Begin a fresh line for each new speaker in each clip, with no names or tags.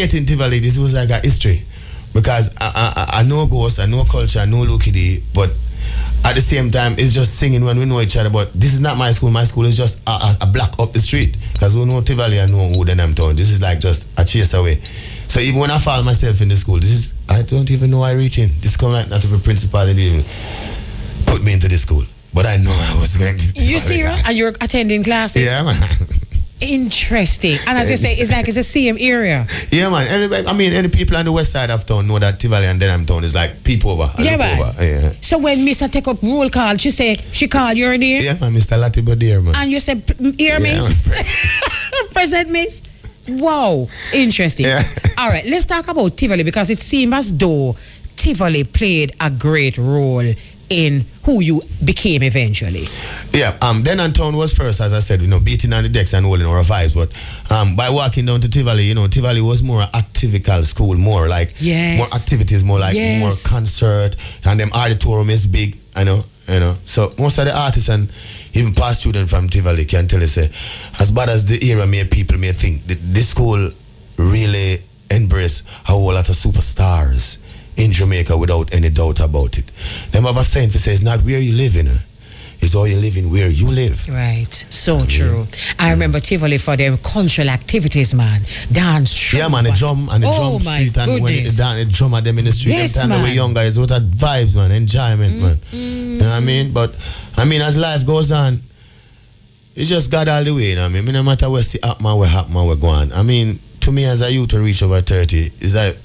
getting Tivoli, this was like a history. Because I know ghosts, I know culture, I know Lukidi, but at the same time, it's just singing when we know each other. But this is not my school. My school is just a block up the street. Because we know Tivoli and know who them town. This is like just a chase away. So even when I fall myself in the school, this is, I don't even know I reach in. This come like not to be principal, they didn't put me into the school. But I know I was going to.
You serious? And you're attending classes?
Yeah, man.
Interesting. And as you say, it's like it's a same area.
Yeah, man. Anybody, I mean, any people on the west side of town know that Tivoli and Denham town is like peep over.
Yeah, man.
Yeah.
So when Mr. take up roll call, she called your name?
Yeah, man, Mr. Latiba there, man.
And you said, here, miss? Present, miss? Wow. Interesting. Yeah. All right, let's talk about Tivoli because it seems as though Tivoli played a great role in who you became eventually.
Yeah, Denham town was first, as I said, beating on the decks and holding our vibes. But by walking down to Tivoli, Tivoli was more activical school, more like more activities, more like more concert, and them auditorium is big, So most of the artists and even past students from Tivoli can tell you, say, as bad as the era people may think, this school really embrace a whole lot of superstars in Jamaica without any doubt about it. Them have a saying to say it's not where you live in, it's all you live in where you live.
Right, so true. I remember Tivoli for them cultural activities, man. Dance show.
Yeah, man, the drum and the drum street and when the drum at them in the street, yes, them time they were younger, it's what that vibes, man, enjoyment, man. You know what I mean? But I mean, as life goes on, it's just God all the way, you know what I mean? No matter where see happen, where go on. I mean, to me as a youth to reach over 30, it's like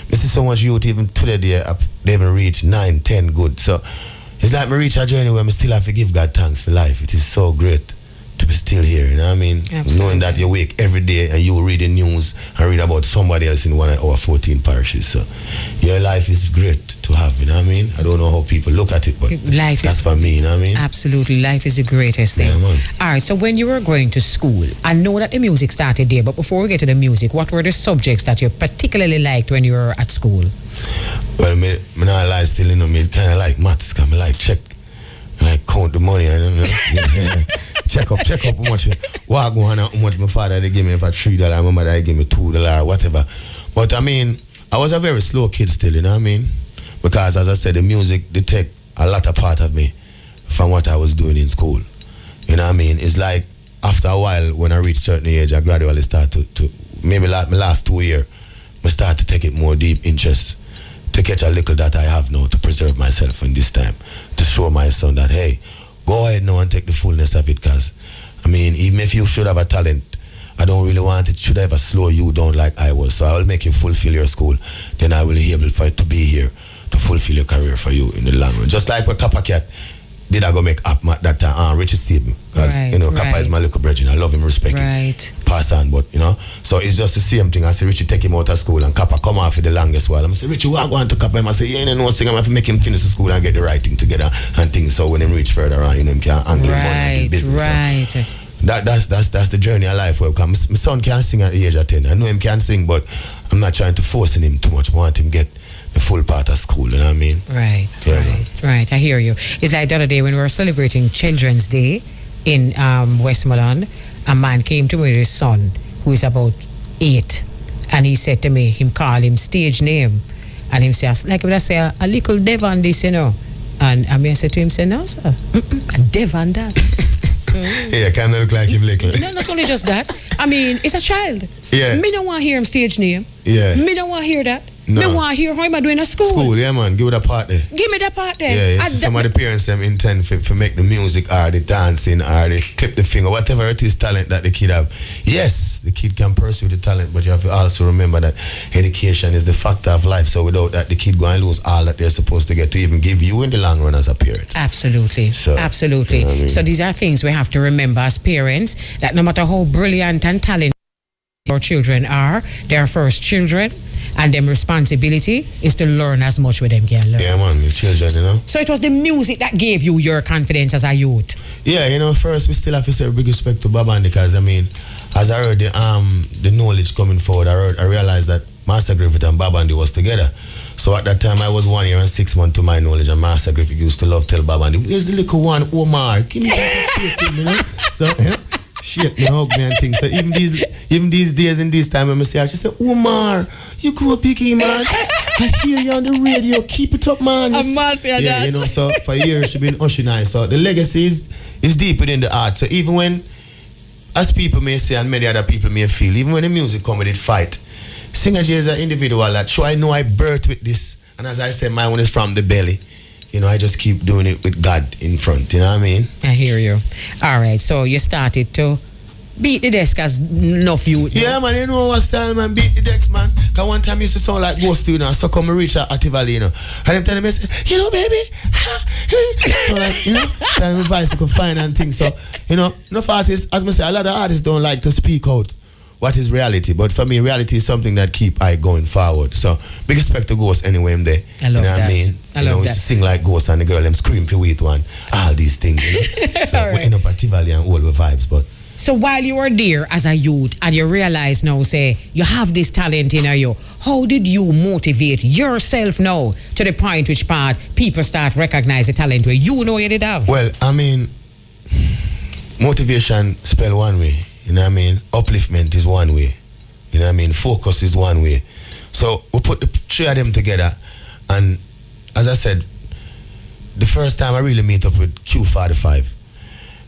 I see so much youth even today they even reach 9, 10 good. So it's like me reach a journey where I still have to give God thanks for life. It is so great to be still here, you know what I mean? Absolutely. Knowing that you wake every day and you read the news and read about somebody else in one of our 14 parishes. So your life is great to have, you know what I mean? I don't know how people look at it, but that's for me, you know what I mean?
Absolutely, life is the greatest thing.
Yeah, man.
All right, so when you were going to school, I know that the music started there, but before we get to the music, what were the subjects that you particularly liked when you were at school?
Well, me not lie still, me kind of like maths, because I like check, like count the money, check up how much walk on, how much my father they give me for $3, my mother they give me $2, whatever. But I mean, I was a very slow kid still, you know what I mean? Because as I said, the music they take a lot of part of me from what I was doing in school. You know what I mean? It's like after a while when I reach certain age, I gradually start to maybe like my last 2 years, I start to take it more deep interest, to catch a little that I have now to preserve myself in this time, to show my son that, hey, go ahead now and take the fullness of it, because, I mean, even if you should have a talent, I don't really want it should ever slow you down like I was. So I will make you fulfill your school, then I will be able for it to be here to fulfill your career for you in the long run. Just like what Kappa Cat did, I go make up that time, Richard Stephen, because Kappa is my little brethren. I love him, respect him, pass on, but so it's just the same thing. I say Richie take him out of school and Kappa come off for the longest while. I say Richie, what going to Kappa? I say, yeah, no thing. I'm have to make him finish the school and get the right thing together and things. So when him reach further on, him can handle money and business. Right. So that's the journey of life. My son can't sing at the age of 10. I know him can sing, but I'm not trying to force him too much. I want him get the full part of school, you know what I mean? Right. I hear you. It's like the other day when we were celebrating Children's Day in Westmoreland, a man came to me with his son who is about 8, and he said to me, him call him stage name, and him say, like when I say a little Devon this, and I said to him, say, no sir, a Devon that. Yeah, kind of look like him little.
No, not only just that. I mean, it's a child.
Yeah.
Me don't want to hear him stage name.
Yeah.
Me don't want to hear that.
No.
Me want to hear how am I doing at school.
School, yeah, man. Give it a part there.
Give me the part there.
Yeah, some of the parents them intend for make the music or the dancing or the clip the finger, whatever it is talent that the kid have. Yes, the kid can pursue the talent, but you have to also remember that education is the factor of life. So without that, the kid going to lose all that they're supposed to get to even give you in the long run as a parent.
Absolutely. Absolutely. You know what I mean? So these are things we have to remember as parents, that no matter how brilliant and talented our children are, they're first children. And them responsibility is to learn as much with them can learn.
Yeah, man, the children,
So it was the music that gave you your confidence as a youth.
Yeah, first we still have to say big respect to Babandi, because I mean, as I heard the knowledge coming forward, I realized that Master Griffith and Babandi was together. So at that time I was 1 year and 6 months to my knowledge, and Master Griffith used to tell Babandi, "Where's the little one, Omar? Give me that." So shake me, hug me and things. So even these days in this time when I see her, she said, Omar, you grew up biggie, man. I hear you on the radio. Keep it up, man.
Yeah,
you know, so for years she been ushering nice. So the legacy is deep within the art. So even when, as people may say and many other people may feel, even when the music come with it fight, Singer J is an individual that I know I birthed with this. And as I said, my one is from the belly. You know, I just keep doing it with God in front. You know what I mean?
I hear you. All right, so you started to beat the desk as enough you.
Yeah, man, you know what style, man, beat the desk, man. Because one time I used to sound like Ghost, you know, so come and reach out at Tivoli, you know. And them telling me, say, you know, baby. So like, you know, telling me advice to find and things. So, you know, enough artists, as I say, a lot of artists don't like to speak out what is reality. But for me, reality is something that keep I going forward. So, big respect to Ghost anyway, I'm there.
I love
you know
that.
what I mean?
I
you
love
know,
that.
sing like Ghost and the girl, them scream for wheat one. All these things, you know. So,
All right.
we end up at Tivoli and all the vibes, but.
So while you were there as a youth and you realize now, say, you have this talent in you, how did you motivate yourself now to the point which part people start recognize the talent where you know you did have?
Well, I mean, motivation spell one way, you know what I mean? Upliftment is one way, you know what I mean? Focus is one way. So we put the three of them together, and as I said, the first time I really meet up with Q45,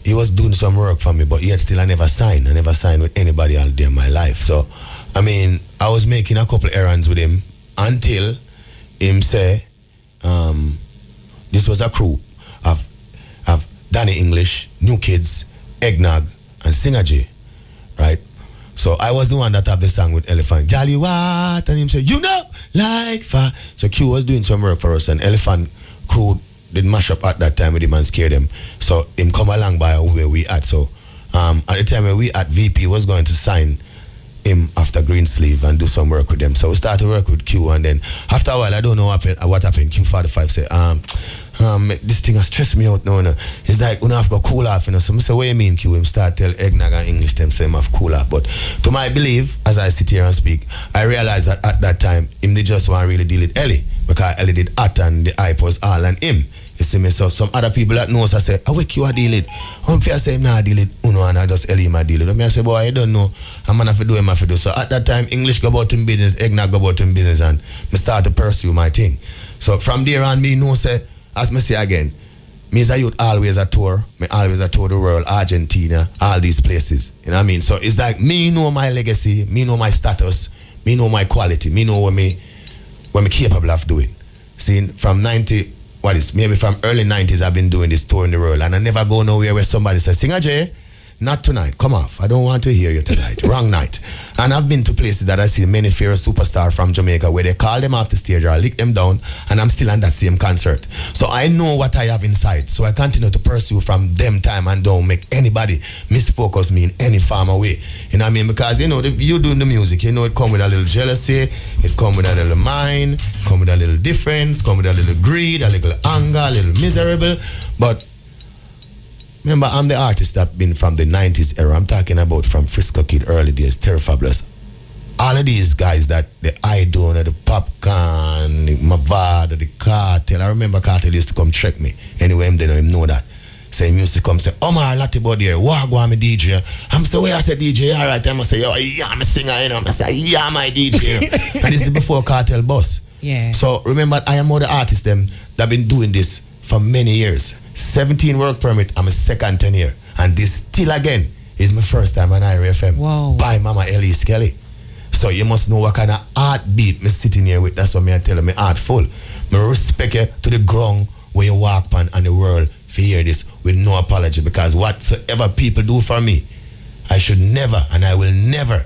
he was doing some work for me, but yet still I never signed. I never signed with anybody out there in my life. So, I mean, I was making a couple errands with him until him say, this was a crew of Danny English, New Kids, Eggnog, and Singer J, right? So I was the one that have the song with Elephant. Jolly what? And him said, you know, like fire. So Q was doing some work for us, and Elephant crew did mash up at that time with him and scare them. So him come along by where we at. So at the time where we at, VP was going to sign him after Greensleeve and do some work with them. So we started to work with Q, and then after a while, I don't know what happened. Q45 said, this thing has stressed me out now. It's like, you know, I've got cool off, you know. So I say, what you mean, Q? Him start tell Eggnog and English them, say him have cool off. But to my belief, as I sit here and speak, I realized that at that time, him did just want to really deal with Ellie, because Ellie did at and the hype was all on him. You see me? So some other people that knows, I say, I wake you a deal it. I'm fair say him not deal it, you know, and I just Ellie my deal it. I say, boy, I don't know. I'm gonna have to do him have to do. So at that time, English go about him business, Eggnog go about him business, and me start to pursue my thing. So from there on, me know say, as me say again, me as a youth always a tour. Me always a tour the world, Argentina, all these places. You know what I mean? So it's like me know my legacy, me know my status, me know my quality, me know what me capable of doing. See, from 90, maybe from early 90s I've been doing this tour in the world, and I never go nowhere where somebody says, Singer J, not tonight, come off. I don't want to hear you tonight. Wrong night. And I've been to places that I see many famous superstars from Jamaica where they call them off the stage or lick them down, and I'm still on that same concert. So I know what I have inside. So I continue to pursue from them time and don't make anybody misfocus me in any form of way. You know what I mean? Because, you know, you doing the music, you know, it come with a little jealousy, it come with a little mind, come with a little difference, come with a little greed, a little anger, a little miserable. But remember, I'm the artist that been from the 90s era. I'm talking about from Frisco Kid, early days, Terry Fabulous. All of these guys that the Idona, the Popcorn, the Mavada, the Cartel. I remember Cartel used to come check me. Anyway, they don't even know that. So he used to come say, oh my Lottie body here, walk on me DJ. I'm so where I say DJ, all right. I'm say, yo, yeah, I'm a singer, you know. I say, yeah, my DJ. And this is before Cartel Boss.
Yeah.
So remember, I am one of the artists them that been doing this for many years. 17 work permit, I'm a second 10 year. And this still again is my first time on IRA FM.
Wow.
By Mama Elise Kelly. So you must know what kind of heartbeat me sitting here with. That's what me I tell you, me heartful. Me respect you to the ground where you walk on and the world for hear this with no apology, because whatsoever people do for me, I should never and I will never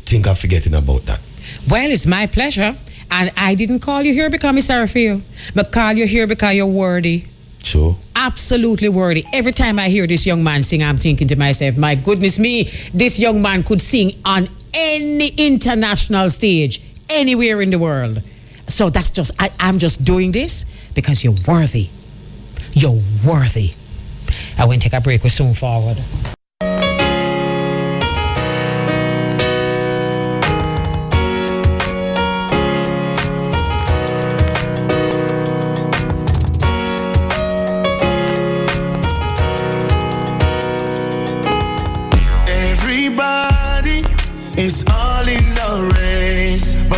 think of forgetting about that.
Well, it's my pleasure. And I didn't call you here because I'm sorry for you, but call you here because you're worthy.
Sure.
Absolutely worthy. Every time I hear this young man sing, I'm thinking to myself, my goodness me, this young man could sing on any international stage, anywhere in the world. So that's just, I'm just doing this because you're worthy. You're worthy. I won't take a break. We're soon forward.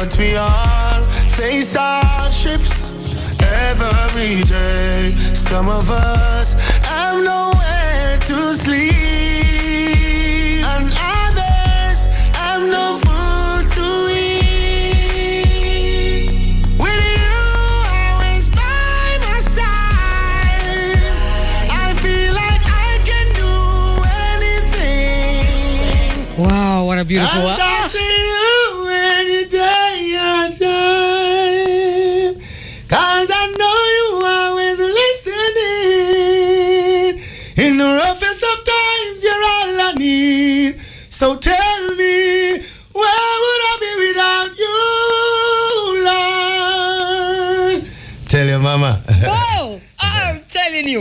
But we all face hardships every day. Some of us have nowhere to sleep, and others have no food to eat. With you always by my side, I feel like I can do anything.
Wow, what a beautiful one.
Cause I know you always listening. In the roughest of times, you're all I need. So tell me, where would I be without you, Lord? Tell your mama.
Whoa! I'm telling you,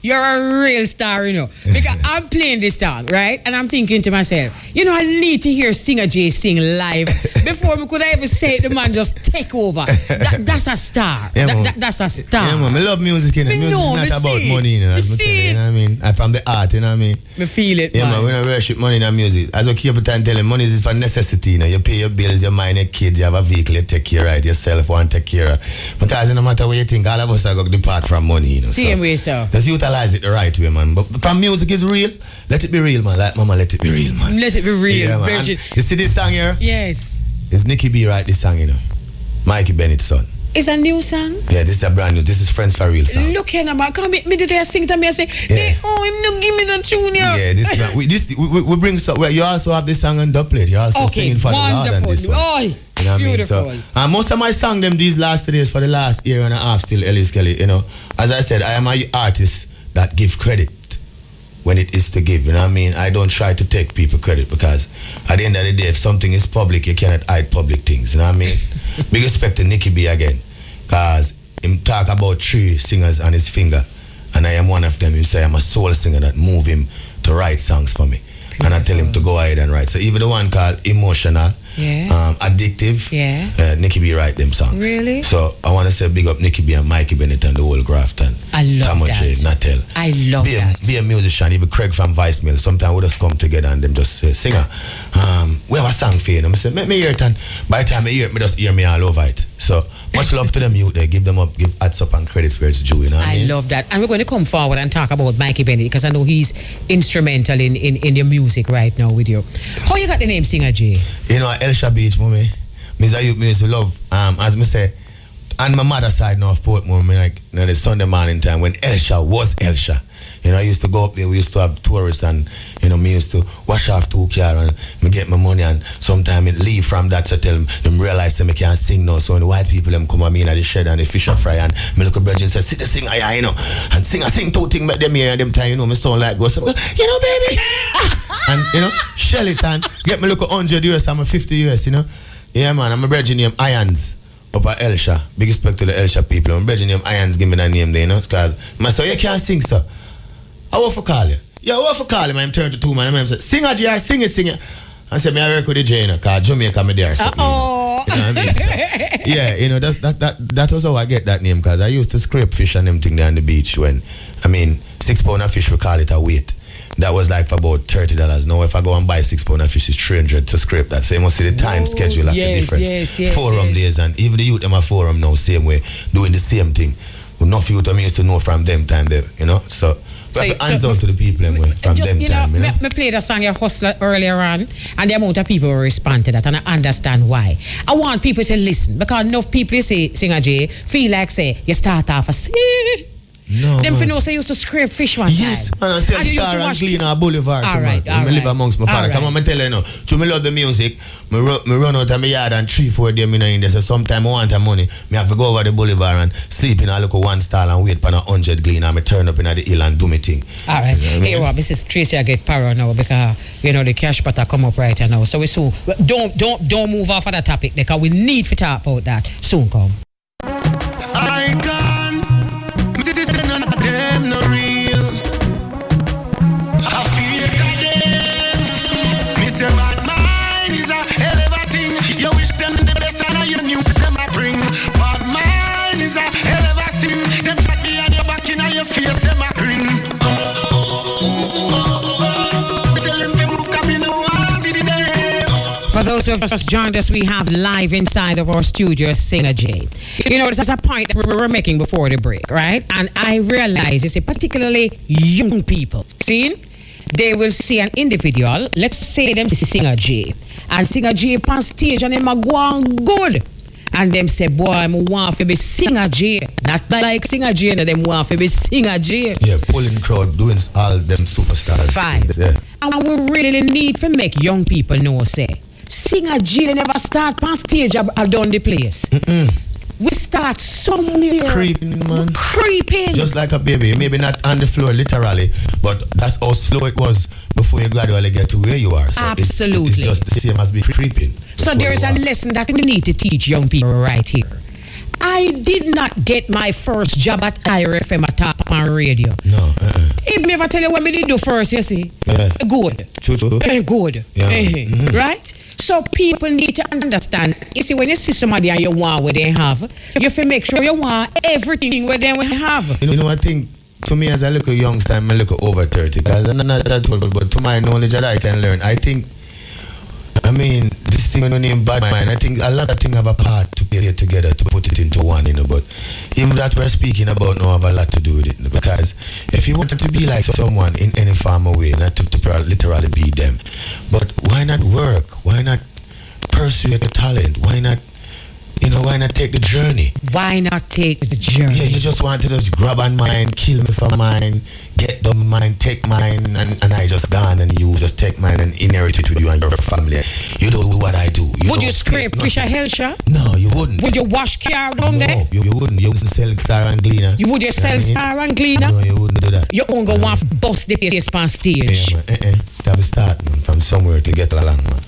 you're a real star, because I'm playing this song, right? And I'm thinking to myself, I need to hear Singer J sing live before we could ever say the man just take over. That's a star.
Yeah,
that's a star.
Yeah, man. I love music, Music is not about money, As I tell you, I mean? I'm from the art,
Me feel it,
yeah, man. We don't worship money in the music. As I keep on telling, money is for necessity, You pay your bills, you mind your kids, you have a vehicle, you take care of it yourself, want to take care of. Because no matter what you think, all of us are going to depart from money,
Same way, sir.
Just utilize it the right way, man. But from music is real, let it be real, man. Like Mama, let it be real, man.
Let it be real,
yeah,
Virgin.
You see this song here?
Yes.
It's Nicky B write this song, Mikey Bennett's son.
It's a new song?
Yeah, this is a brand new. This is Friends for Real song.
Look here, man. Come me did they sing to me and say, hey, him no give me the tune here.
Yeah, we bring so well, you also have this song on dubplate. You also singing for the Lord on this one.
Oh,
you know what
beautiful.
I mean? So, most of my song them these last 3 days for the last year and a half still Elise Kelly, As I said, I am an artist that give credit when it is to give, I mean? I don't try to take people credit because at the end of the day, if something is public, you cannot hide public things, I mean? Big respect to Nicky B again, because him talk about 3 singers on his finger, and I am one of them. He say I'm a soul singer that move him to write songs for me. Beautiful. And I tell him to go ahead and write. So even the one called Emotional, Addictive, Nicky B write them songs.
Really?
So I want to say big up Nicky B and Mikey Bennett and the whole Grafton.
I love
Tamo
that.
J, Natel.
I love that.
Be a musician, even Craig from Vice Mill. Sometimes we just come together and them just say, singer, we have a song for you. And I say, make me hear it. And by the time I hear it, me just hear me all over it. So much love to them youth there. Give them up, give hats up and credits where it's due. I
love that. And we're going to come forward and talk about Mikey Bennett because I know he's instrumental in your music right now with you. How you got the name Singer J?
Elsha Beach, mommy. Me used to love, as me say, on my mother's side now of Portmore, the Sunday morning time when Elsha was Elsha. I used to go up there, we used to have tourists and, me used to wash off 2 cars and me get my money and sometimes it leave from that to tell them realize that me can't sing now. So when the white people them come at me in the shed and the fish are fry and me look at Virgin say, sit the singer, and sing 2 things back them here and them time, me sound like go, baby. And, shell it and get me look at 100 US and 50 US, Yeah, man, I'm a Virgin name Irons. Up at Elsha. Big respect to the Elsha people. I'm Virgin name Irons, give me that name there, because I say, you can't sing, sir. I want to call you. Yeah, I want to call him. I'm turned to 2 man. I'm say, sing it, yeah, sing it. I said, I work with the J, because Jamaica me there. So,
what
I mean? So, yeah, that was how I get that name, because I used to scrape fish and them thing there on the beach when, 6 pound of fish, we call it a weight. That was like for about $30. Now, if I go and buy 6 pound of fish, it's 300 to scrape that. So you must see the time schedule of the difference.
Yes,
forum days, and even the youth them a forum now, same way, doing the same thing. Enough youth them used to know from them time there, So we have to answer to the people from them time,
I played a song, your Hustler, earlier on, and the amount of people will respond to that, and I understand why. I want people to listen, because enough people, say, Singer J, feel like, say, you start off as,
no,
them for no say used to scrape fish one time.
Yes, and I say Star and Gleaner Boulevard.
All right.
I live amongst my father. Come on, I tell you now. So me love the music. Me run out of my yard and 3-4 days in there. So sometime I want the money. Me have to go over the boulevard and sleep in a local 1 stall and wait for 100 Gleaner. Me turn up in the hill and do me thing.
All right. Hey, Rob, this is Tracy. I get power now because the cash butter come up right now. So we soon don't move off of that topic because we need to talk about that soon. Come.
Them no real. I feel goddamn. Mr. Bad Mind is a hell of a thing. You wish them the best and you knew them a bring. Bad Mind is a hell of a sin. Them shot behind your back in your face, them a grin.
For those those who have just joined us, we have live inside of our studio Singer J. You know, this is a point that we were making before the break, right? And I realize, you see, particularly young people, see, they will see an individual, let's say them Singer J, and Singer J on stage and them are going good. And them say, boy, I want to be Singer J. Not like Singer J, and them want to be Singer J.
Yeah, pulling crowd, doing all them superstars.
Fine.
Yeah.
And we really need to make young people know, say, Singer J, they never start on stage and done the place. We start somewhere.
Creeping, man.
Creeping.
Just like a baby. Maybe not on the floor, literally, but that's how slow it was before you gradually get to where you are. So
absolutely.
It's just the same as be creeping.
So there is a lesson that we need to teach young people right here. I did not get my first job at IRFM at Top on radio.
No.
If me ever tell you what me did do first, you see?
Yeah.
Good.
True.
Good.
Yeah.
Right? So people need to understand. You see, when you see somebody and you want what they have, you have to make sure you want everything what they have.
You know, I think to me as a little youngster, I'm a little over 30. Because I'm not that old, but to my knowledge that I can learn, I think, this thing when you name bad mind, I think a lot of things have a part to play together to put it into one, but even that we're speaking about now have a lot to do with it, because if you want to be like someone in any form of way, not to literally be them, but why not work? Why not pursue your talent? Why not take the journey?
Why not take the journey?
Yeah, you just want to just grab on mine, kill me for mine, get them mine, take mine, and I just gone and you just take mine and inherit it with you and your family. You do what I do.
Would you scrape fish a hell shop?
No, you wouldn't.
Would you wash car down there?
No, you wouldn't. You wouldn't sell star and cleaner.
Would you sell star and cleaner?
No, you wouldn't do that.
You won't go want to bust the place on stage.
Yeah, man. Have a start, man, from somewhere to get along, man.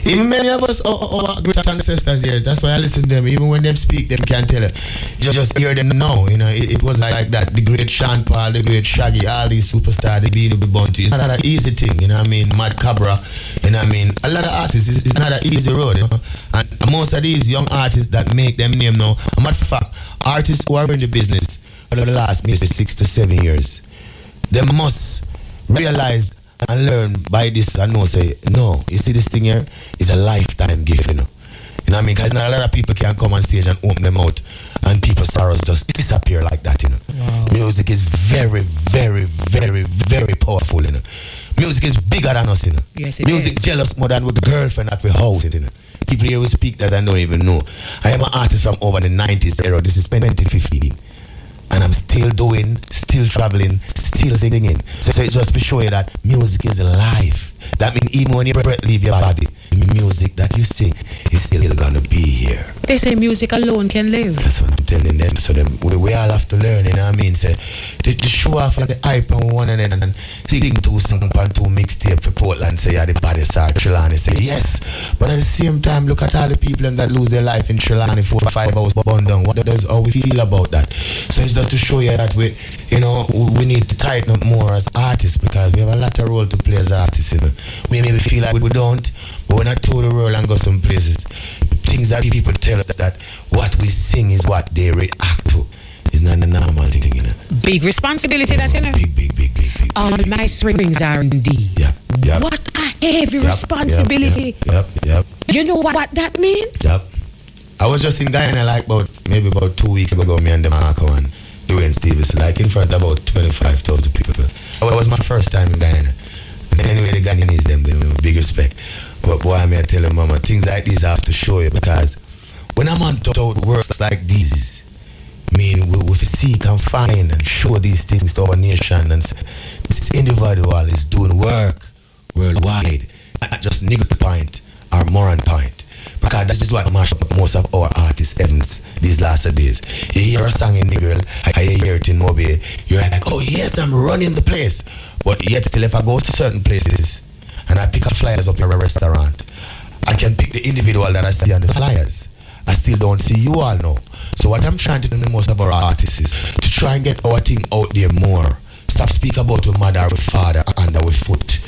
Even many of us, our great ancestors here, that's why I listen to them. Even when they speak, them can't tell it. Just hear them now. It was like that. The great Sean Paul, the great Shaggy, all these superstars, the Beanie, the Bunty. It's not an easy thing, Mad Cabra, a lot of artists, it's not an easy road, And most of these young artists that make them name now, a matter of fact, artists who are in the business for the last maybe 6 to 7 years, they must realize and learn by this and say, no, you see this thing here is a lifetime gift, because not a lot of people can come on stage and open them out and people's sorrows just disappear like that,
Wow.
Music is very, very, very, very powerful, Music is bigger than us,
Yes, it
Music
is.
jealous more than with the girlfriend at the house, People here will speak that I don't even know. I am an artist from over the 90s era. This is 2015. And I'm still doing, still traveling, still singing. So it just to show you that music is life. That means even when your breath leave your body, the music that you sing is still gonna be here.
They say music alone can live.
That's what I'm telling them. So we all have to learn, Say the show off like the hype and one and sing 2 songs and 2 mixtape for Portland, say the baddest art Trelawney, say yes. But at the same time, look at all the people that lose their life in Trelawney 4 or 5 hours burned down. What does how we feel about that? So it's just to show you that we need to tighten up more as artists, because we have a lot of role to play as artists. We maybe feel like we don't, but when I tour the world and go some places, things that people tell us that what we sing is what they react to. It's not a normal thing,
Big responsibility, that,
Big.
All my strings are in D.
Yeah.
What a heavy responsibility.
Yep.
You know what that means?
Yep. I was just in Guyana maybe about 2 weeks ago, me and them Marco and Dwayne Stevens, in front of about 25,000 people. It was my first time in Guyana. And anyway, the Guyanese, them, big respect. But boy, I tell you, mama, things like these I have to show you, because when I'm on works like these, we seek and find and show these things to our nation, and this individual is doing work worldwide, not just nigger point or Moran point, because that is what mash up most of our artists' heavens these last days. You hear a song in Niggerl, I hear it in Mobile, you're like, oh yes, I'm running the place. But yet still, if I go to certain places and I pick up flyers up in a restaurant, I can pick the individual that I see on the flyers. I still don't see you all now. So what I'm trying to do with most of our artists is to try and get our thing out there more. Stop speaking about our mother, our father, and our foot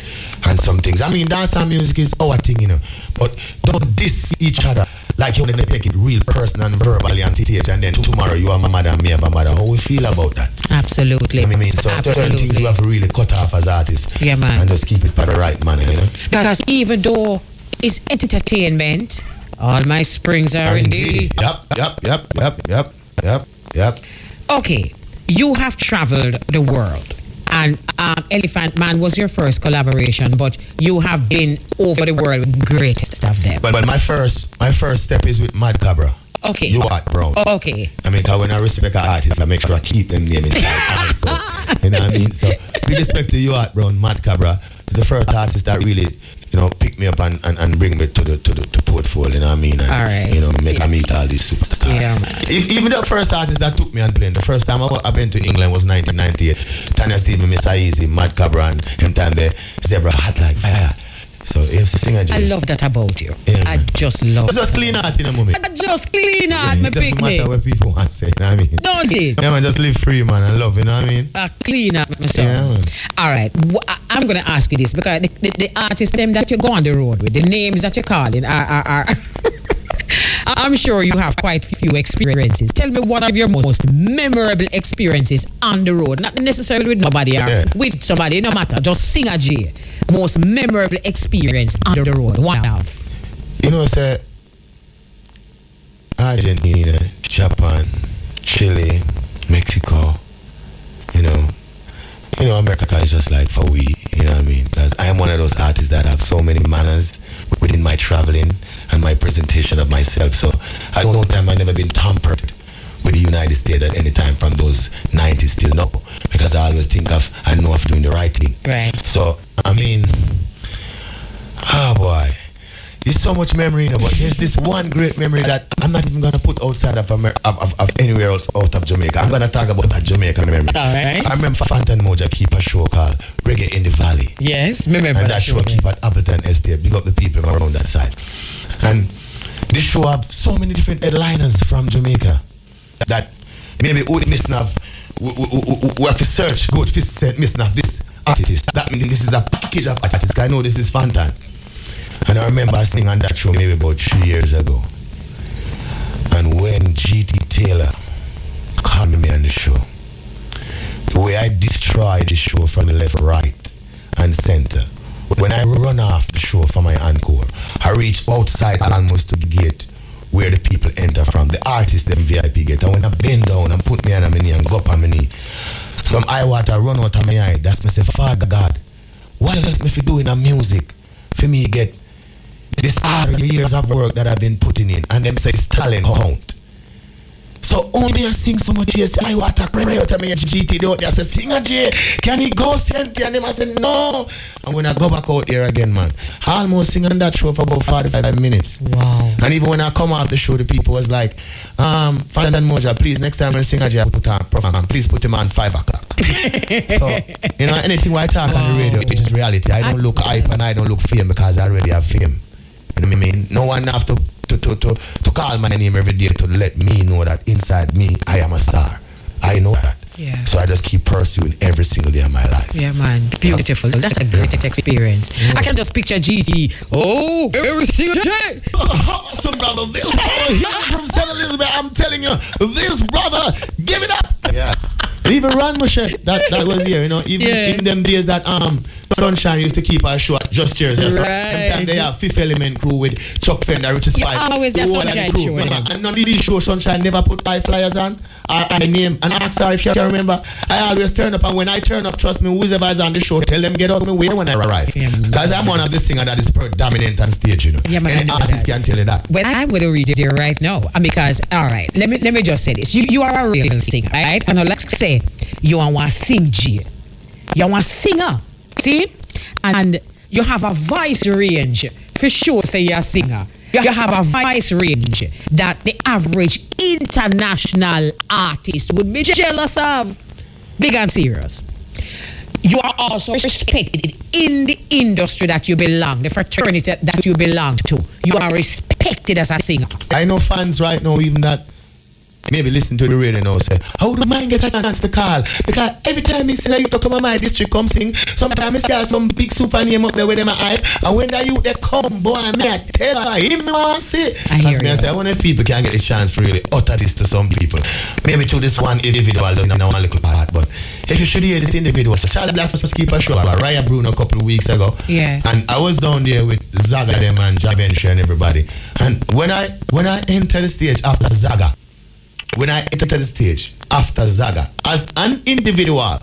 and some things. Dance and music is our thing, But don't diss each other like you want to take it real personal and verbally on stage, and then tomorrow you are my mother and me are my mother. How we feel about that?
Absolutely.
So certain things we have to really cut off as artists.
Yeah, man.
And just keep it by the right manner,
Because even though is entertainment. All my springs are in D.
Yep.
Okay, you have traveled the world, and Elephant Man was your first collaboration, but you have been over the world with greatest of them.
But my first step is with Mad Cabra.
Okay.
You Art Brown.
Okay.
I mean, when I respect an artist, I make sure I keep them name inside also. You know what I mean? So, with respect to you Art Brown, Mad Cabra is the first artist that really, pick me up and bring me to the portfolio, you know what I mean? And,
all right.
Make me meet all these superstars.
Yeah, man.
Even the first artist that took me on plane, the first time I went to England was 1998. Tanya Stephen, Miss Easy, Mad Cabra, and him time there, Zebra Hot Like Fire. So, it's a singer.
I love that about you.
Yeah,
I just love
Just clean out in a moment.
I just clean out, my
It doesn't
picnic.
matter what people want to say, you know what I mean?
Don't it?
Yeah, man, just live free, man, and love, you know what I mean?
Clean up myself.
Yeah, man.
All right. I'm going to ask you this because the artists them that you go on the road with, the names that you're calling are I'm sure you have quite a few experiences. Tell me one of your most memorable experiences on the road. Not necessarily with nobody or with somebody, no matter. Just sing a J. Most memorable experience on the road. One of.
Say Argentina, Japan, Chile, Mexico, America is just like for we, you know what I mean? Because I am one of those artists that have so many manners within my traveling and my presentation of myself. So at no time I've never been tampered with the United States at any time from those 90s till now. Because I always think I know of doing the right thing.
Right.
So, I mean, boy. There's so much memory, but there's this one great memory that I'm not even gonna put outside of anywhere else out of Jamaica. I'm gonna talk about that Jamaican memory.
All right.
I remember Fantan Moja keep a show called Reggae in the Valley.
Yes, remember
and that show keep at Appleton Estate. Big up the people around that side. And this show have so many different headliners from Jamaica that maybe who missing have we have to search good to say missing have this artist. That means this is a package of artists. I know this is Fantan. And I remember I sing on that show maybe about 3 years ago. And when G.T. Taylor called me on the show, the way I destroyed the show from the left, right, and center, when I run off the show for my encore, I reach outside almost to the gate where the people enter from, the artists, them VIP gate. And when I bend down and put me on my knee and go up on my knee, some eye water run out of my eye. That's me say, Father God, what else me fi do in a music for me get this hard years of work that I've been putting in, and them say it's talent count. So only I sing so much, yes, I want to cry out of me GT out there. I say, sing a J, can he go sent? And them I say, no. And when I go back out there again, man, I almost sing on that show for about 45 minutes.
Wow.
And even when I come off the show, the people was like, Fantan Moja, please, next time when I sing a J, I put on perform, please put him on 5 o'clock. So, anything I talk on the radio, which is reality. I don't look hype and I don't look fame because I already have fame. You know what I mean? No one have to call my name every day to let me know that inside me I am a star. I know that.
Yeah.
So I just keep pursuing every single day of my life.
Yeah, man. Beautiful. That's a great experience. I can just picture GT. Oh, every single day.
Awesome, brother. This brother here from St. Elizabeth, I'm telling you, this brother, give it up. Yeah. And even Ron Moshe, that was here, even them days that Sunshine used to keep our show at Just Cheers.
Right.
Sometimes they have Fifth Element crew with Chuck Fender, Richard Spice.
Always that Sunshine show.
And none of these shows, Sunshine never put high flyers on. I name and ask her if she can remember. I always turn up, and when I turn up, trust me, whoever is on the show, tell them get out of my way when I arrive. Because I'm one of the singers that is dominant on stage,
Yeah, man,
any artist can tell you that.
Well, I'm going to read it here right now because, all right, let me just say this. You are a real singer, right? And let's say you want to sing G. You want to singer, see? And you have a voice range. For sure, say you're a singer. You have a voice range that the average international artist would be jealous of. Big and serious. You are also respected in the industry that you belong, the fraternity that you belong to. You are respected as a singer.
I know fans right now, even that maybe listen to the radio now, say, how do man get a chance to call? Because every time I sing a youth to come on my district, come sing, sometimes I start some big super name up there with them hype, and when the youth they come, boy, I tell her, him want to say. I say, I want if people can get a chance to really utter this to some people. Maybe through this one individual, in one little part, but if you should hear this individual, Charlie Black was keep a show about Raya Bruno a couple of weeks ago.
Yeah.
And I was down there with Zaga them and Javenture and everybody. And when I enter the stage after Zaga, as an individual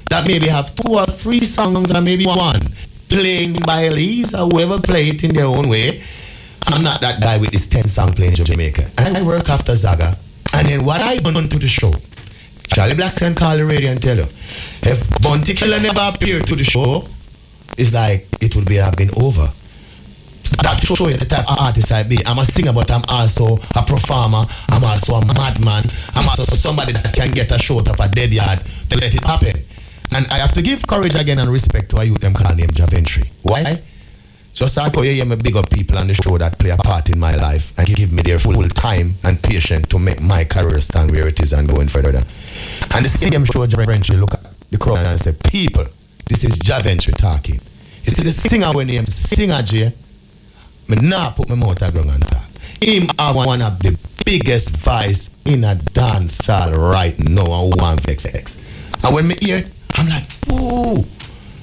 that maybe have 2 or 3 songs or maybe one playing by Elise or whoever play it in their own way, I'm not that guy with this 10-song playing Jamaica. And I work after Zaga. And then what I done to the show, Charlie Black can call the radio and tell you, if Bounty Killer never appeared to the show, it's like it would have been over. That show you the type of artist I be. I'm a singer, but I'm also a performer. I'm also a madman. I'm also somebody that can get a show up a dead yard to let it happen. And I have to give courage again and respect to a youth them call name Javentry. Why? Just like how you hear me big up people on the show that play a part in my life and give me their full time and patience to make my career stand where it is and going further. And the same show Javentry look at the crowd and say, people, this is Javentry talking. You see the singer when him singer J, me nah put my mouth on ground and talk. Him have one of the biggest voice in a dance hall right now and one vex. And when me hear it, I'm like, oh,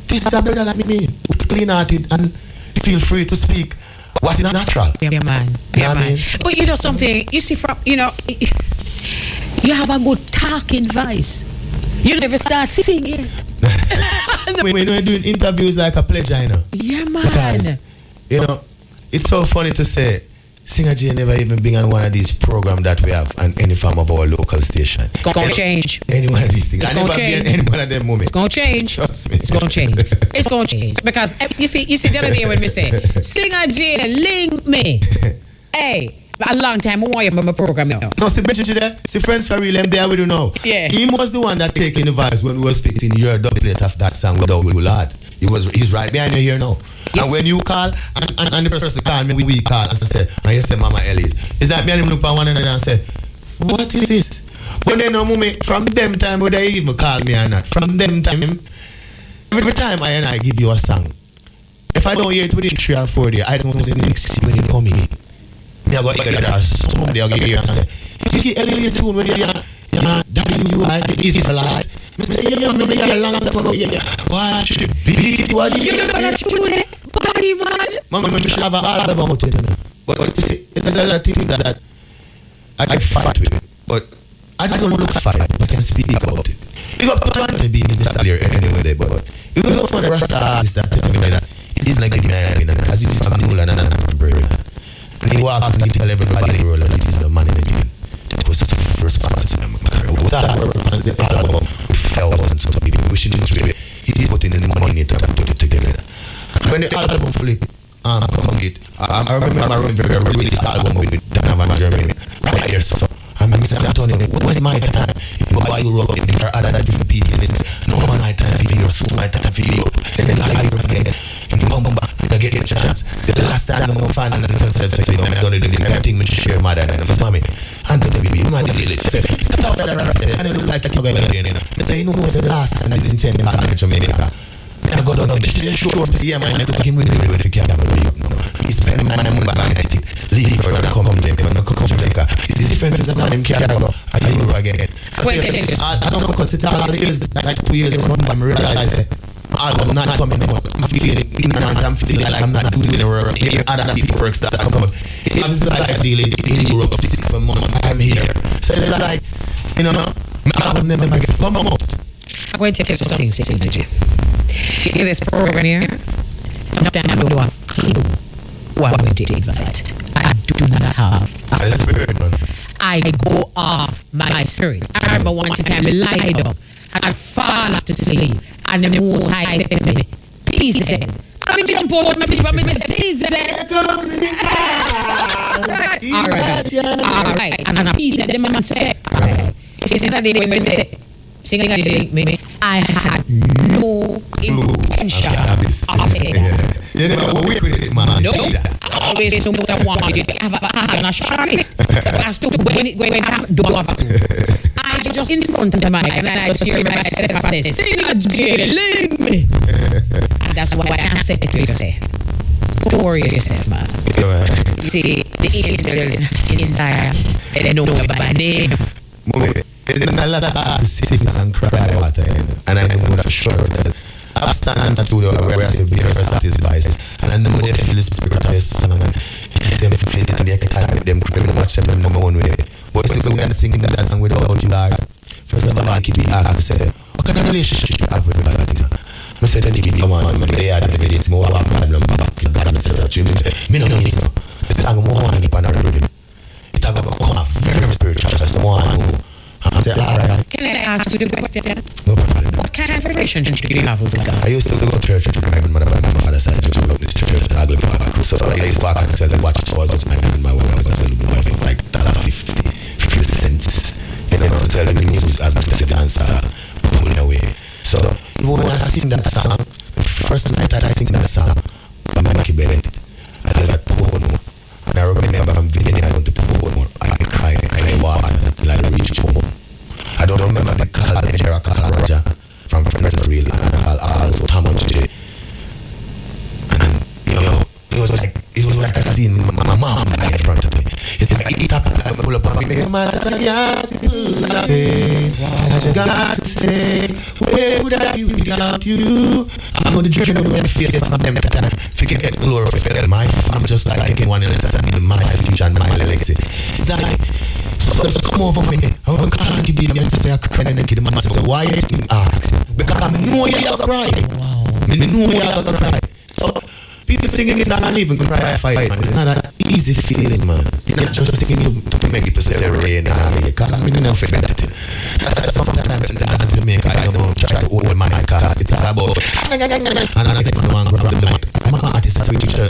this is a brother like me, who's clean-hearted and feel free to speak what is natural.
Yeah, man. Yeah, man. But you know something, you see from, you have a good talking voice. You never start singing.
We're doing interviews like a pleasure,
Yeah, man.
Because, it's so funny to say, Singer J never even been on one of these programs that we have on any form of our local station.
It's going to change.
Any one of these things.
It's going to change.
Any one of them moments.
It's going to change.
Trust me.
It's going to change. It's going to change. Because, you see the other day when we say, Singer J, link me. Hey. A long time, I want you on my program now.
No, see, Benji there, see, friends for real, I'm there with you now.
Yeah.
He was the one that taking the vibes when we were speaking your dub plate of that song without you, Lord. He's right behind you here now. Yes. And when you call, and the person call me, we call and say, and you say, Mama Elise. Is that me and him look at one another and say, what is this? But then no moment, from them time, whether they even call me or not, from them time, every time I give you a song, if I don't hear it within 3 or 4 days, I don't know the next when you come in. Me I got somebody will give you and say, you get Elise tune when you're WUI, the easy to lie. I say, yeah, long time ago, yeah. Why should you beat it? What do you say?
Body, man.
Mama, we should have an album about it, But you see, it's a lot of things that I fight with it. But I don't look at fight, but I can speak about it. You got to be in this there anyway, but you don't want to rest artists that tell me that it is like a man, because it's from Newland and from Brave. And he walks and he tell everybody in the world that it is the man in the game. It was such a responsibility in my career. Without that responsibility, album with thousands of people wishing this way, he is putting in the money to put it together. When the album fully come it, I remember very released this album with Donovan Germany. Right there, so I'm Mr. Antonio, what was my time? If you buy Europe, there are other different people in this. No man, my time for you, so my time for you. And then I again, and you come back. I get a chance. The last time I'm fan and I said, I'm done it in everything when she share mother and I mommy. And to the baby, you might be she said, stop that I don't look like you're going again. I say, no, it's the last time I didn't tell me back in Jamaica. I go down, this is sure to see man, I look like him really the camera. He spent my money back and I take leave for the come Jamaica. It is different than him carry go. I tell you again. I don't know because it all is like 2 years ago, I'm realizing album not coming out. I'm feeling ignorant. I'm feeling like I'm not doing the work. Here other people works that come out. It's like I deal in Europe 6 months. I'm here. So it's like, my album never get come out.
I'm going to tell you something, Singer. In this program here, I'm not have a clue what I'm going to invite. I do not have. I go off my spirit. I remember one time I lied up and fall off to sleep. And the Most High said to me, peace then. I mean, jump out my people, I mean, peace then. All right. And a peace then, the man said, all right. He said that day when we said, singing at the link, I had no intention of saying that.
You never work with it, man.
No, always so much I want to have a short list. As to when I do I just in front of the mic and I just hear myself and say, sing a J, leave me. And that's why I can't say it to yourself. Don't worry yourself, man. You see, the angels in Zion, they know me by name.
And a lot of cities and cry water, and I know for sure that I've stand to the where I say very satisfied, and I know they feel the spirit of this song, and them feel it, and they can time them, watch them number one with it. But it's when singing that song without you, like, first of all, I keep it ask, say, what kind of relationship you have with me? I said, come on, they are the days more about problem back in God, and say, me no need to. It's a more one keep on the rhythm. It's a very spiritual, just one who.
Can I ask you the question?
No problem.
What kind of relationship do you have with God?
I used to go to church with my grandmother, but my father said to go to this church. I go to back. So I used to walk and sell and watch hours with my grandma when I was a little boy, like $50 cents. You know, to tell me music as much as a dancer, pulling away. So even when I sing that song, the first night that I sing that song, by my Mickey Bennett, I got poor more. And I remember I'm visiting, I went to poor more. I cried, I walked until I reached home. I don't remember the call manager, I call Roger from Friends Real, and I call Tom and J. And it was like I seen my mom die in front of me. It's like it happened, I pull up on me. I got to say, where would I be without you? I'm on the journey when I feel some of them that I forget glory for my I'm just like anyone else that's my future and my legacy. It's like, so come over me. I want to call you, baby, and say I cry and I kid him and say, why you ask? Because I know you're cry. I know you're cry. So people singing is not even cry I fight, man. It's not an easy feeling, man. You're not just singing to make people say rain and because I mean enough for that. That's sometimes I Jamaica, I don't try to hold my cause it's about and I think no one grab the note. I'm an artist at which I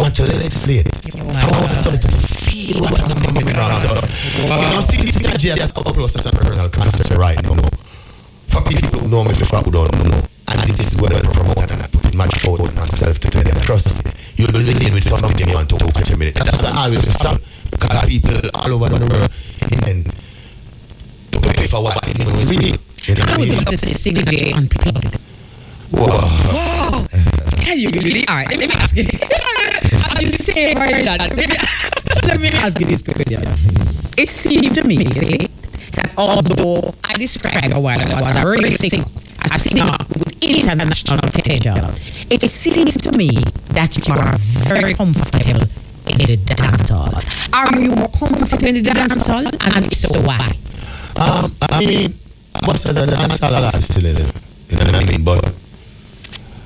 want to legislate. I want to tell it to feel what I'm coming around. You know, see this guy jail that process and personal cancer right now. For people who know me before who don't know. And this is what I promote and I put it my show on myself to tell them. Trust me, you'll be living with something you want to watch a minute. That's what I always stop. Because people all over the world intend to pay for what they know is real.
I would like to sing again unplugged.
Whoa.
Can you really? Alright, let me ask you. As you say right now, let me ask you this question. It seems to me, see, that although I described a while ago as a real singer, a singer with international potential, it seems to me that you are very comfortable in the dancehall. Are you more comfortable in the dancehall? And if so, why?
I mean, what's as a dancehall artist still in it? You know what I mean? But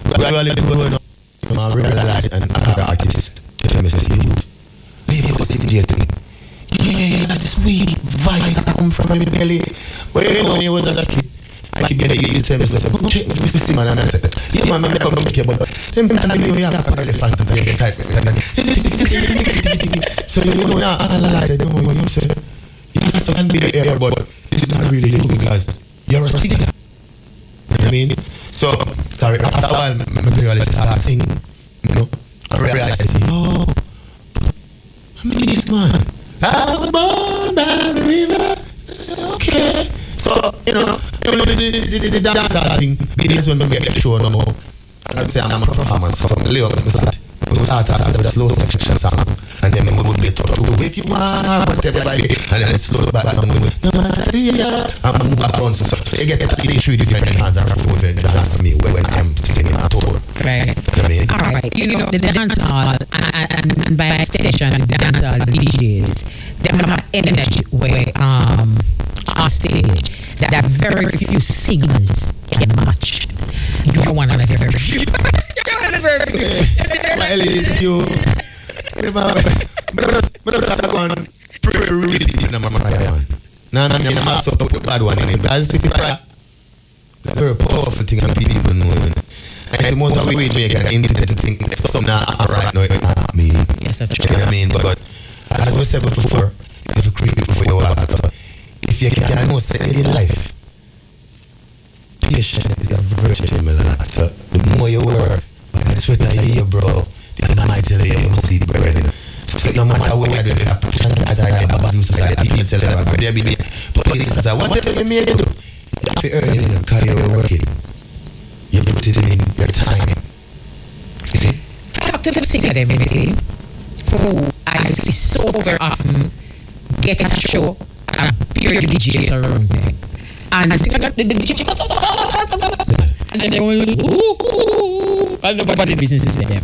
gradually growing up, I realized and other artists tell me, say, you leave your CJ thing. Yeah, that's sweet vibe that come from my belly. But you know, when you was a kid, I keep getting you tell me, check this is man, and I said, yeah, man, I come to care, but them time you have an elephant and you type. So you know, I said, you say, yes, I can be there, but it's not really you because you're a singer. You know what I mean? So, sorry, after a while, I realized I start singing, you know, I realized, oh, I mean this man. I was born by the river. Okay. So, you know the dance thing, this when we get the show now. I say I'm a performance from the lyrics. We start with a slow section song, and then we would get to if you want, whatever, and then slow back and no matter I'm move around. So you get the 3 different hands and record the dance to me when I'm singing in a tour.
Right. All right. You know, the dance hall and by extension, the dance hall DJs, they have energy where on stage that there are very few singers can match. You're one of the very few. You're one of the very few.
My Elise, you. But I'm going pretty really deep in my mind. Now I'm also put the bad one in it. That's a very powerful thing and people know. And it's most of the way Jamaican intend to think something not right now. Me.
Yes, that's
true. You know what I mean? But as we said before, if you create before you walk, if you can know something in life, patience is a virtue in my life. So the more you work, it's sweat out here, bro. The might tell you must see the bread. So no matter what you do, you have to push and I bad use society. People sell them, but they be politics. Whatever you may do, you have to earn it because you're working. You put it in your time. You see?
Talk to the singer, who I see so very often get a show and pure DJs around them. And I think I got the DJ, and then they want to ooh, and nobody business with them.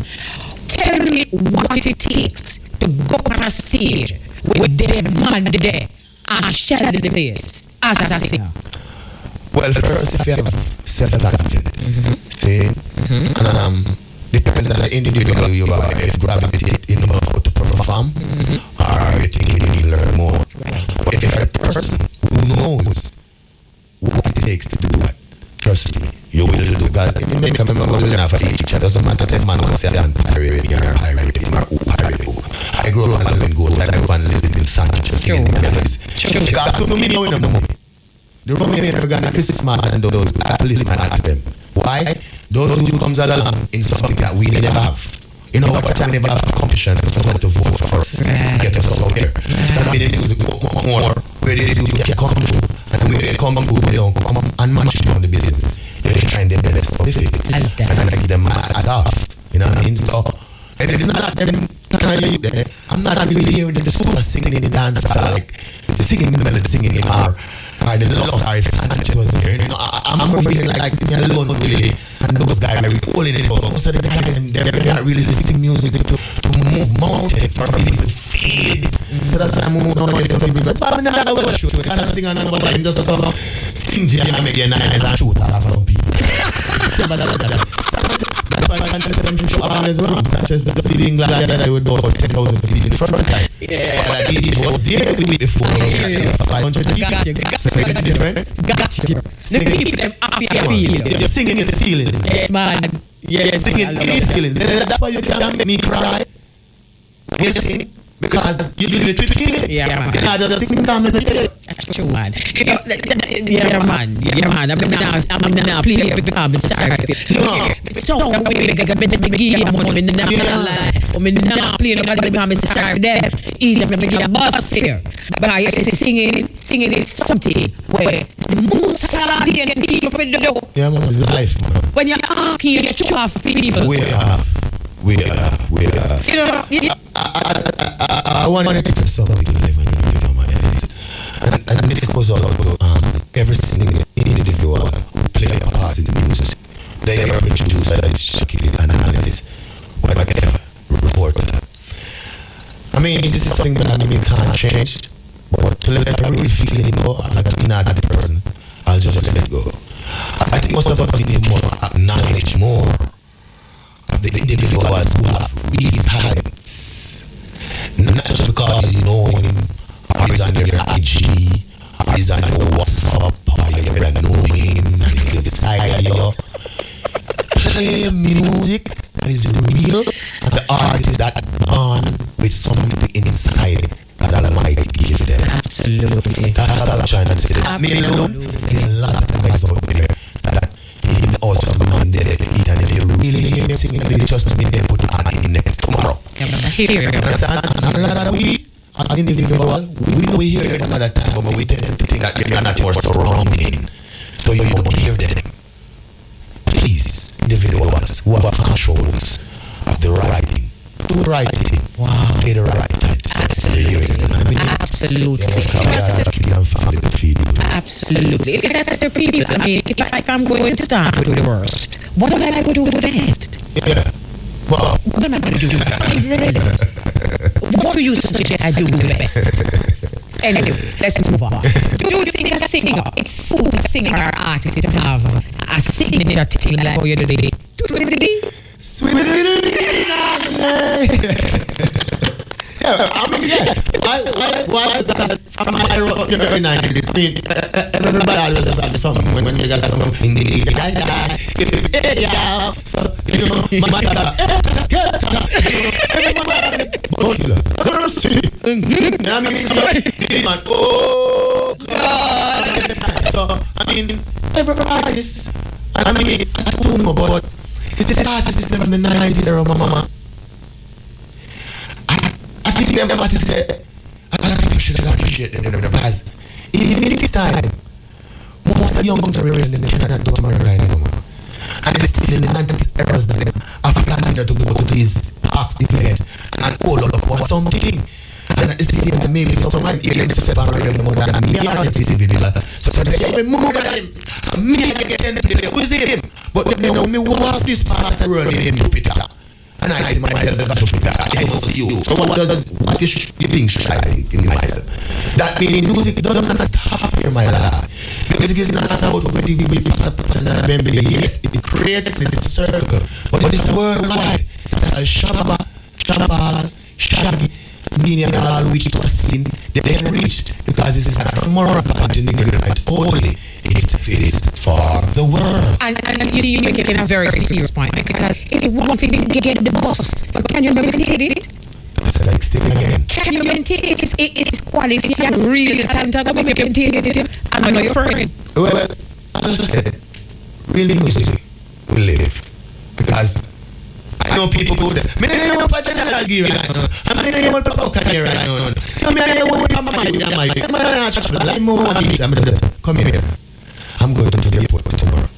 Tell me what it takes to go on a stage with them man there and share the place as a singer.
Well, first, if you have self-confidence, see, and depends on the individual you are, if gravitate enough to perform, or you think you need to learn more. But if you're a person who knows what it takes to do that, trust me, you will do. Because if you make a member of the teacher, doesn't matter if man wants to say I'm pirate or pirate or pirate. I grew up and go like I want to live in Sanchez singing melodies. Because to me, know in the movie. The Romanian Organ is smart and those believe man at them. Why? Those who comes along in something that we never have. You know, what time we never have a competition, someone to vote for us, get us out here. So that means music more where they do can come to, and when they come to, they don't come and manage on the business. They're trying their best to fit it, and I give them at off. You know what I mean? So, if it's not them kind of youth there, I'm not really hearing the super singing in the dance, like the singing in the melody, singing in our. I didn't know if Sanchez was here. You know, I'm really like singing alone, really. And those guys are really pulling it. But most of the guys, they're not really listening music to move mountains, for me to feel it. So that's why I'm moving on with the people. But I'm not going to shoot. I can't sing on another line. Just sing Jam and make it nice and shoot off some people. That's why Sanchez them show up on his own. Sanchez the feeling like that I would do about 10,000 people in the front time. Yeah, like he was there with me before. 500 people. So it's different.
Gotcha. The people them happy feel.
You're singing in the ceilings.
Yeah, man. Yes,
singing in the ceilings. That's why you can't make me cry. You see? Because you do it with feelings. Yeah, man. You're not just singing calmly.
That's true, man. You know, yeah, man. I'm not playing with the comments. Sorry. Look, so I'm going to give them money. I'm not playing with the comments. Sorry. Then easy to make a bus here. But I used to singing is something where the moon salad and people for the door.
Yeah, man, it's life, man.
When you're talking, you show off people.
We are. You know, I want to take yourself up in life and you know my head. And this goes all about every single individual who play a part in the music. They ever produce that is shaking and analyze whatever report that. I mean, this is something that I can't change, but to let I really feel it go as like an inner person, I'll just let it go. I think most of us need more acknowledge more of the individuals who have real talents. Not just because you know him, or he's on your IG, or he's on your WhatsApp, or you know him, and he decide you play music that is real, and the artist that born with something inside that Almighty give them.
Absolutely.
That's all I'm trying to say. That me alone, there's a lot of guys out there that in the house of the man there, eat, and if you really hear them singing, they just me they put it on in next tomorrow.
Yeah, but I hear you.
Understand? And a lot of we, as individuals, we know we hear it another time, but we tend to think that you're not your surrounding, so you don't hear them. Please, individuals who have controls of the writing, do the right thing.
Wow.
Play the right thing.
Absolutely. Absolutely. If that's the people, I mean, if I'm going to start with the worst, what am I going to do with the best?
Yeah. Well,
what am I going to do with the best? Really? What do you suggest I do with the best? Anyway, let's move on. Do you think a singer, it's suit a singer or artist to have a signature thing like how you do the
sweet little yeah, I mean, yeah. Why? Because from my early 90s, I mean, everybody always has the song when you got someone in the yeah. So, you know, my God, everyone, I mean, man, oh God. So, I mean, every artist, I mean, I don't know about It's this artist system from the 90s era, mama. I think them what it is. A lot of people should appreciate them because even in this time, most of the young generation they cannot do marry right anymore. And it's still in the 90s eras that them African leader to go to these parks event and all up for something. And at the same time, maybe someone here to separate them more than me and the individual. So they say, more than him. Me, I get 10 people with him. But they know me walk this part of the world in Jupiter. And I see myself as Jupiter. I know you. So what is you think should I think in myself? That means music doesn't stop here, my lad. Music is not about what we pass up and remember. Yes, it creates a circle. But it's worldwide. It's a shabba, shaggy. Meaning all which to a sin they have reached because this is not a moral continuing right only it is for the world.
And you see, you're making a very serious point because it's one thing to get the bus, but can you maintain it?
That's the next thing again.
Can you maintain it? It's quality and real time to maintain it. I know your friend.
Well, as I said, real music will live because I know people go there. I don't want to general gear right now. I don't want to career right now. I don't want to come here. I'm going to the airport tomorrow.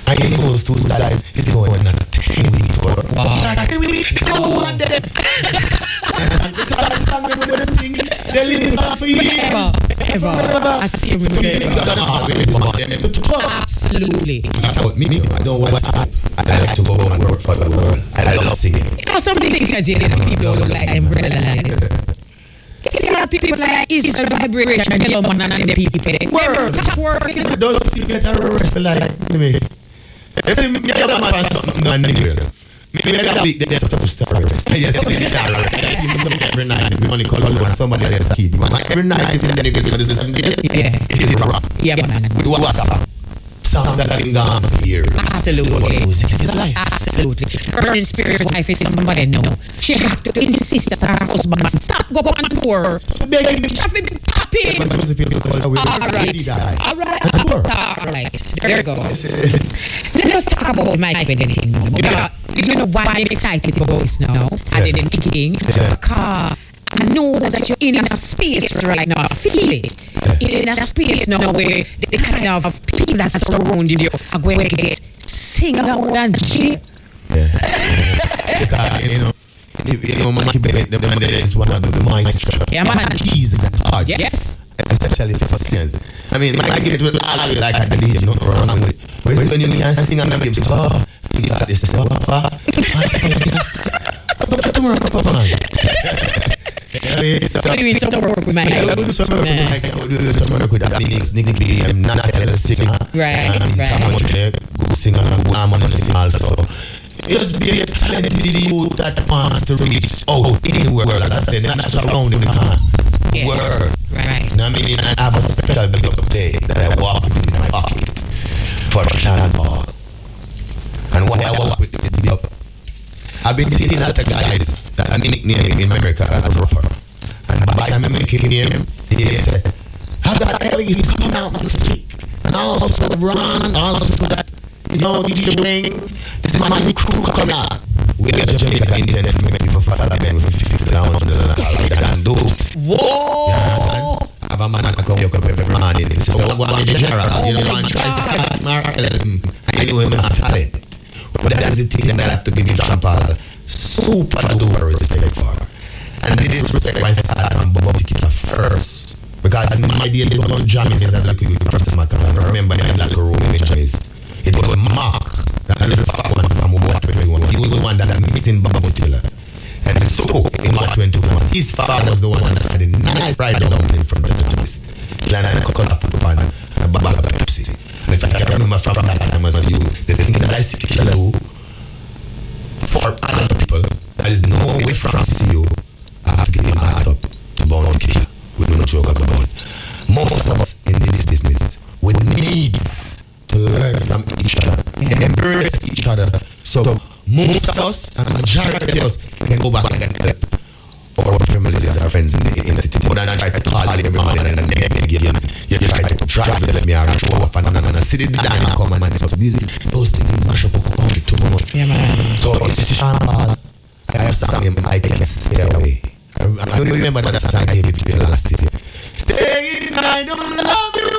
I know those two guys is going on a 10-week tour. Wow. 10 weeks? I don't want them. They're living for years.
Ever. I see absolutely.
I don't watch that. I like to go and work for the world. I love singing.
You know, some things that people don't like them realize. You see how people like easy sort of vibration and yellow man and the people pay. Work.
Those people get arrested like me. If you get a man for something and nigga. Maybe that week they have to start arrest. Yes, every night we only call one somebody else keep. Every night if you nigga go to some days, it is wrong.
Yeah, man.
With WhatsApp. Sound that have been gone for years.
Absolutely.
Music is life.
Absolutely. Her inspired wife is somebody know. She have to insist that her husband stop go on tour.
Begging
She have to be popping. Alright. There you go. Let us talk about my identity now. You know why I'm excited about this now? I didn't thinking because I know that you're in a space right now. I feel it. In a space now where the kind of people that surrounding you are going to get sing along and jig.
Because, Mikey Bennett, the man there is one of the maestro.
Yeah, man.
Keys and cards.
Yes.
Especially for singers. I mean, Mikey Bennett will all of it like at the DJ, not wrong with it. When you can sing on the games, you got this, Papa. Tomorrow, Papa, man.
So you need some work with my
Right. Good singer and good harmony also. Just be a talented youth that wants to reach out in the world, as I said, not just around in the world.
Right.
I mean, I have a special big up day that I walk with in my pocket for Shannon Ball. And what I walk with is big up. I've been sitting at the guys that I nickname in America as a rapper. And by the time I make a name, he said, I've got Elise coming out on the street. And also Ron, also that, DJ Wing, this is my new crew coming out. We are Jamaican Indian and make people follow them with 50 down and those.
Whoa!
Yeah, I have a man that come up every morning. So I'm going to general, one tries to start I know him have talent. But that's the thing that I have to give you John Paul super duper respect for. And this respect why I started on Bob Tikita first. Because my days it was not jamming as I could first time I remember in that room in Japanese. It was Mark, that little fat one from Bob 21. He was the one that mixing Bob Taylor. And so in Mark 21, his father was the one that had a nice fried dumpling from the Japanese. And I cut up the pan and a bag of Pepsi. And if I can remember from that time as you, the things that I see for other people, there is no way from CCU. I have to give him a heart up to Born on Kill with no joke about it. Most of us in this business would need to learn from each other and embrace each other. So most of us and majority of us can go back and help our families and our friends in the city. But then I try to call every morning and then you try to drive me around, show up and sit it down and come and so those things mash up our country too much.
Yeah, man.
Sean Paul. I have song him, I Can't Stay Away. I don't remember that song I gave it to you last year. Stay in, I don't love you.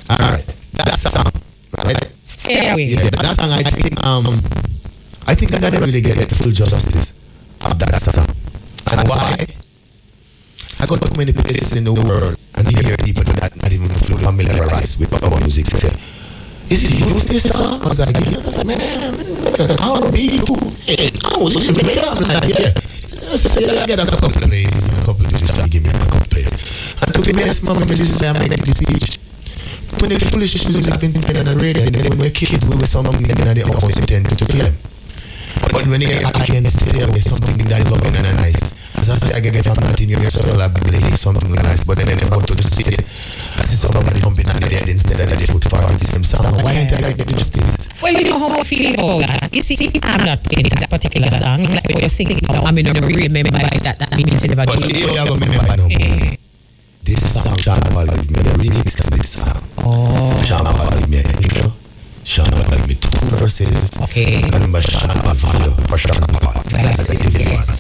Alright, that song, right?
Stay away.
Yeah, that song I think I never really get the full justice of that song. And why? I got to many places in the world and hear people that not even familiarized with our music say, is it you this song? I was like, yeah, man, I'll be too. I'm like, yeah. So I get a couple of plays and a couple of this try to give me a couple of plays. And to be honest, mom, this is where I make this speech. When the foolish music have been played on the radio, and then when we're kids, we were something in the house intend to play them. But when I can stay away, something that is loving and nice. As I say, I get from 19 years old, I'll be playing something nice. But then I go to the street, I see somebody jumping on the dead instead of the foot for the same song. Why can't I get the justice?
Well, you know how I feel about that. You see, if I'm not playing that particular song, like what you're singing now, I mean, I don't remember like that. That means you never
but
get
if you have a remember no more. This song, Sean Paul give me a remix of this song.
Oh.
Sean Paul give me an intro. Sean Paul give me 2 verses.
Okay.
I remember Sean Paul video for Sean Paul.
Yes.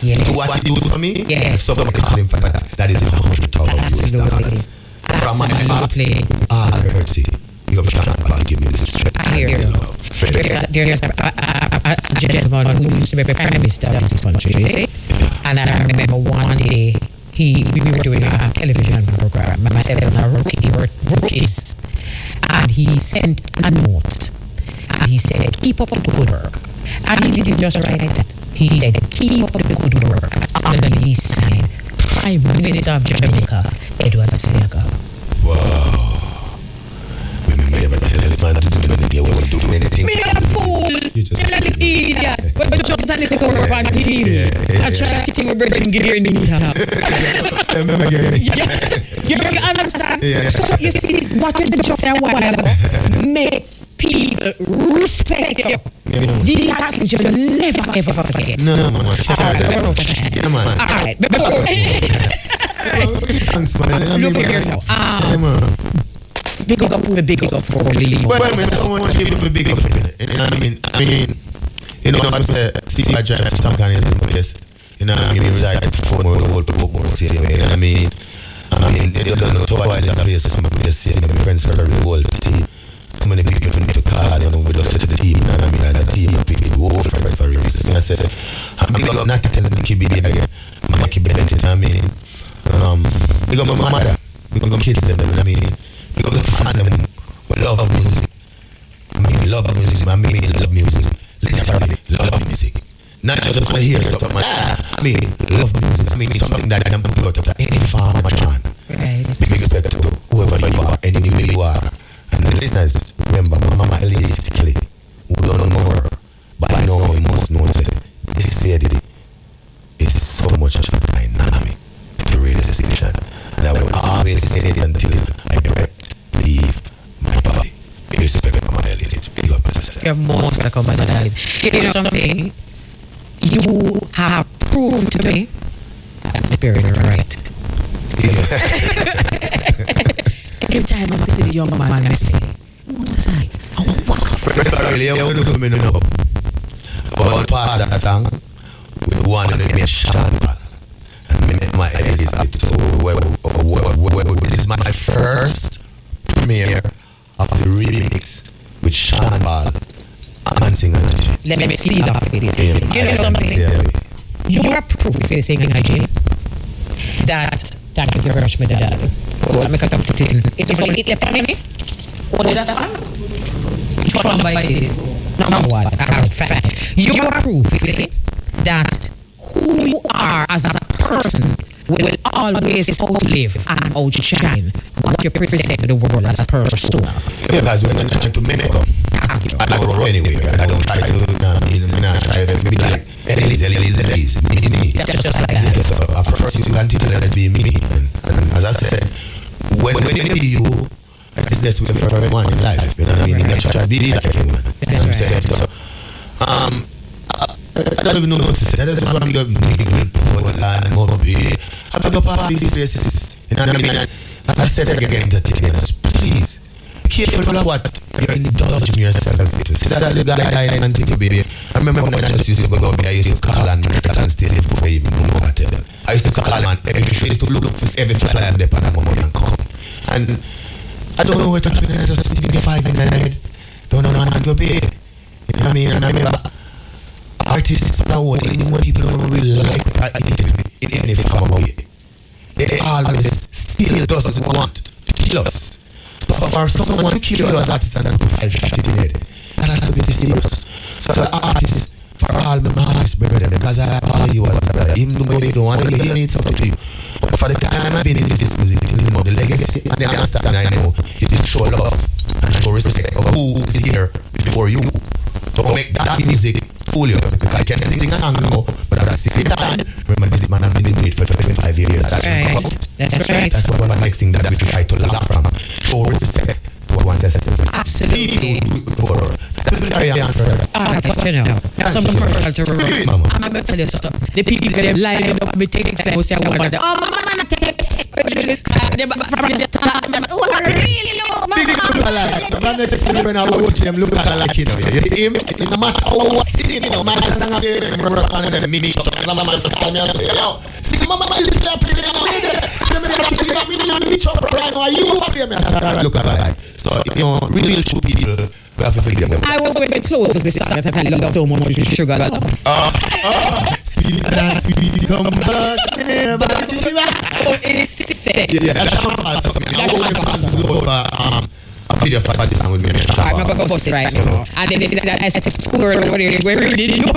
Do what he used for me?
Yes.
So I'm calling for that. That is $100,000. From my heart, all dirty. You have Sean Paul give me this straight.
I hear you. There's a gentleman who used to be a prime minister of this country, and I remember one day we were doing a television program, myself and our rookies, and he sent a note, and he said, keep up the good work. And he didn't just write that. He said, keep up the good work. Underneath signed, Prime Minister of Jamaica, Edward Seneca.
Wow. Remember, you tell this man to do anything, you won't do anything.
Me a fool. You're like an idiot. But just a little more on TV. I try to think we're breaking gear in the meantime. You understand?
Yeah.
So you see, what you just said a while ago, make people respect you. These are things you'll never ever forget.
No, man.
Yeah,
man.
All right. Before.
Thanks, man.
Look here now. Big up for Lily.
Well, man, someone people be big up for me. I mean, you know, I say, see my drive to some kind of place. You know, I mean, like, 4 more, the whole people more say, you know what I mean? You don't know, twice there's a place, some place, saying, my friends for the whole team. So many people need to call, you know, we don't set the team, you know what I mean? As a team, people go over for a reason. I said, I'm big up, not telling the kid again. My kid, you know what I mean? Big up my mother, big up kids, you know what I mean? Because the fans them love music. I mean, love music. I mean, love music. Literally, love music. Not just want to hear stuff. I mean, love music. I mean, it's something that can put out of any farm or can.
Right.
Big respect to whoever you are, anywhere you are. And the listeners, remember, my mama Elise, who don't know her, but I know you must know that this lady is so much of a dynamic to radio station. And I will always say it until I leave my body. Big respect for my Elise. Big up myself.
You're most welcome, my darling. You know something? You have proven to me I'm spirit right. Every time I see the young man, I say, what's that? Oh, what's that?
Really, I want to come in and know. But part of that song, we wanted to make Sean Paul. And my Elise. So, this is my first premiere of the remix with Sean Paul and singer.
Let me see that with you. You know something? You're proof, saying energy that thank you very much, my dad. Oh, make a cup of tea. It's only 8 left for me. What did that happen? Which one by this? Number 1. You are proof, that who you are as a person will always outlive and outshine what you present to the world as a person.
Yeah, because when I'm trying to make up, I don't go anywhere. I don't try to be like, Elise, me.
Just like that.
Yeah, so a person you can tell that be me. And as I said, when you be you, it's this way for everyone in life. You know what I mean? You try to be like everyone. You know what I'm saying? So, I don't even know what to say. That is why I'm going to Portland, Mobile. I pick up all these places. You know what I mean? As I said again, please careful of what you're indulging yourself into. See that the guy and take a baby. I remember when I just used to go I used to call and stay there before even move over to them. I used to call and every day used to look for every flyer there and I'm and come. And I don't know what to do, I just see the 5 in the head. Don't know how to be. You know what I mean? And I remember artists now, even when people don't really like it in any form of way, they always still doesn't want to kill us. So for someone to kill you as artists and put 5 shots in the head, that has to be serious. So artists, for all my artists, brother, because I call you as a brother, even though they don't want to hear me talk to you. But for the time I've been in this music, you know, the legacy and the understanding I know, it is show love and show respect of who is here before you. Don't make that music fool you, because I can sing a song now, but at the same time, remember this man has been doing it for 25 years.
That's right. That's right.
That's one of the next thing that we try to learn from. Show respect to one's ancestors.
Absolutely.
That will be very important.
But you know, some commercial to run. I'm going to tell you something. The people that are lining up, we take time, we say, oh, mama, take it. Really low, mama.
When I watch them look at like, you know, you see him, no matter how what's sitting, you know, man, I'm going to work on it and mini shop, and I'm going to say, yo, see, mama, is this happening in the way there? Look at that. So, you know, really true people, we have to forgive them.
I was going to close this Mr. Simon. I love so much sugar.
Sweet and sweet, come back.
Oh, it's sick.
Yeah, that's something. I was going to over a video for this song with me.
I'm going to post it right now. And then they say that I said, school, where did you know?